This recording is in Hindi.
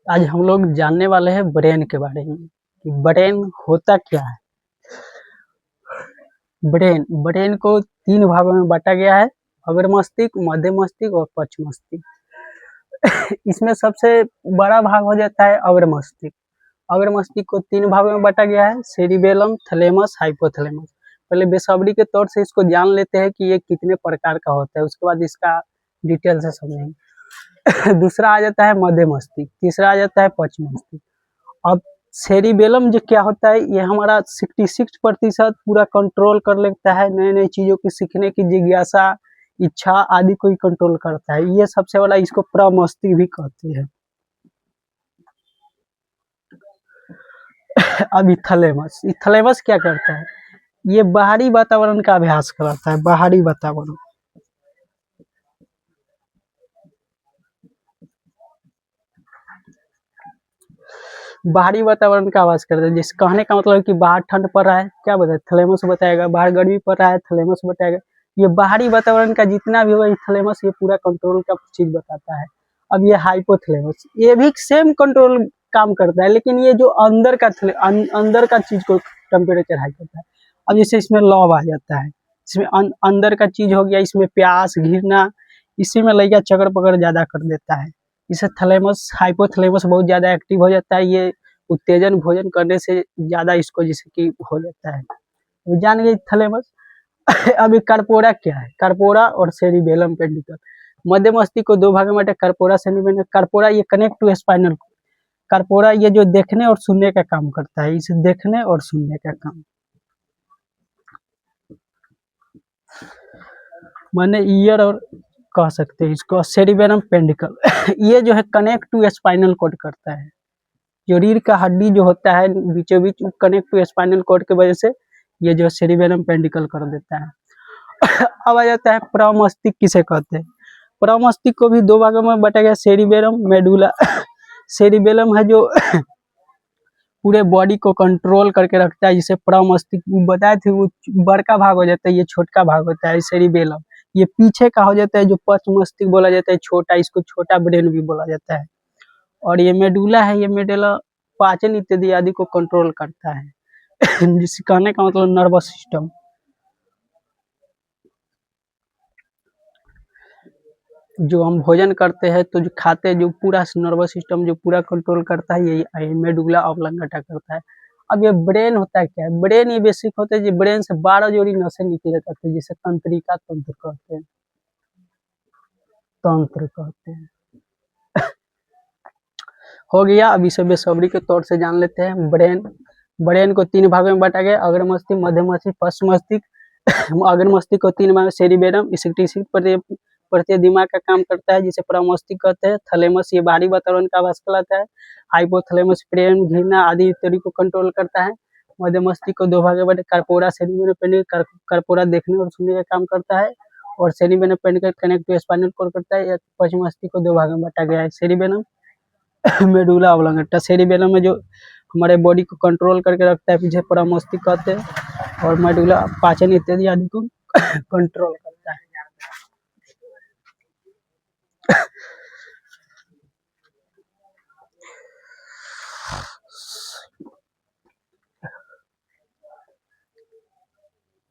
आज हम लोग जानने वाले हैं ब्रेन के बारे में कि ब्रेन होता क्या है। ब्रेन को 3 भागों में बांटा गया है, अग्र मस्तिष्क, मध्य मस्तिष्क और पश्च मस्तिष्क। इसमें सबसे बड़ा भाग हो जाता है अग्र मस्तिष्क। अग्र मस्तिष्क को 3 भागों में बांटा गया है, सेरिबेलम, थैलेमस, हाइपोथैलेमस। पहले बेसब्री के तौर से इसको जान लेते हैं कि ये कितने प्रकार का होता है, उसके बाद इसका डिटेल से समझेंगे। दूसरा आ जाता है मध्य मस्तिष्क, तीसरा आ जाता है पश्च मस्तिष्क। अब सेरिबेलम जो क्या होता है, ये हमारा 66% पूरा कंट्रोल कर लेता है, नए नए चीजों की सीखने की जिज्ञासा, इच्छा आदि को ही कंट्रोल करता है। ये सबसे बड़ा, इसको प्रमस्तिष्क भी कहते हैं। अब थैलेमस क्या करता है, ये बाहरी वातावरण का अभ्यास कराता है। बाहरी वातावरण, बाहरी वातावरण का आवाज करता है। जिस कहने का मतलब कि बाहर ठंड पड़ रहा है, क्या बताए, थैलेमस बताएगा। बाहर गर्मी पड़ रहा है, थैलेमस बताएगा। ये बाहरी वातावरण का जितना भी होगा, ये थैलेमस ये पूरा कंट्रोल का चीज बताता है। अब ये हाइपोथैलेमस, ये भी सेम कंट्रोल काम करता है, लेकिन ये जो अंदर का चीज को टेम्परेचर हाई करता है। अब जैसे इसमें लव आ जाता है, इसमें अंदर का चीज हो गया, इसमें प्यास घिरना, इसी में लड़का चक्कर पकड़ ज्यादा कर देता है। इसे थैलेमस, हाइपोथैलेमस बहुत ज्यादा एक्टिव हो जाता है। ये उत्तेजन भोजन करने से ज्यादा इसको जैसे कि हो जाता है। तो जान गए थैलेमस। अभी कार्पोरा क्या है, कार्पोरा और सेरिबेलम पेंडिकल। मध्य मस्तिष्क को 2 भागों में बांटे, कार्पोरा, सेरिबेलम। कार्पोरा ये कनेक्ट टू स्पाइनल। कार्पोरा ये जो देखने और सुनने का काम करता है, इसे देखने और सुनने का काम, माने ईयर और कह सकते हैं इसको। सेरिबेलम पेंडिकल ये जो है कनेक्ट टू स्पाइनल कॉर्ड करता है। जो रीढ़ का हड्डी जो होता है बीचों बीच, कनेक्ट टू स्पाइनल कॉर्ड की वजह से ये जो सेरिबेलम पेंडिकल कर देता है। अब आ जाता है प्रमस्तिष्क, किसे कहते हैं। प्रमस्तिष्क को भी 2 भागों में बांटा गया, सेरिबेलम, मेडुला। सेरिबेलम है जो पूरे बॉडी को कंट्रोल करके रखता है, जिसे प्रमस्तिष्क बताए थे, वो बड़का भाग हो जाता है, ये छोटा भाग होता है सेरिबेलम। ये पीछे का हो जाता है, जो पश्च मस्तिष्क बोला जाता है छोटा, इसको छोटा ब्रेन भी बोला जाता है। और ये मेडुला है, ये मेडुला पाचन इत्यादि आदि को कंट्रोल करता है। जिससे कहने का मतलब नर्वस सिस्टम। जो हम भोजन करते हैं तो जो खाते हैं, जो पूरा नर्वस सिस्टम जो पूरा कंट्रोल करता है, यही मेडुला ऑब्लांगेटा करता है। अब ये ब्रेन होता है क्या है, ब्रेन ये बेसिक होता है, जो ब्रेन से 12 जोड़ी नसें निकले करते हैं, जिसे तंत्रिका तंत्र कहते हैं, तंत्र कहते हैं। हो गया। अब इसे बेसब्री के तौर से जान लेते हैं। ब्रेन को 3 भागों में बांटा गया, अग्र मस्तिष्क, मध्य मस्तिष्क, पश्च मस्तिष्क। अग्र मस्तिष्क को 3 भाग, सेरिबेलम प्रत्यय दिमाग का काम करता है, जिसे प्रमस्तिष्क कहते हैं। थैलेमस ये बाहरी वातावरण का आवाज कहलाता है। हाइपोथैलेमस प्रेम, घृणा आदि इत्यादि को कंट्रोल करता है। मध्य मस्तिष्क को 2 भागों में बांटे, कार्पोरा, सेरिबेलम पेंडिकल। कार्पोरा देखने और सुनने का काम करता है, और cerebellum peduncle connect to spinal cord करता है। पश्च मस्तिष्क को 2 भागों में बांटा गया है, सेरिबेलम, मेडुला ऑब्लांगेटा। सेरिबेलम में जो हमारे बॉडी को कंट्रोल करके रखता है, पीछे प्रमस्तिष्क कहते हैं, और मेडुला पाचन इत्यादि आदि को कंट्रोल करता है।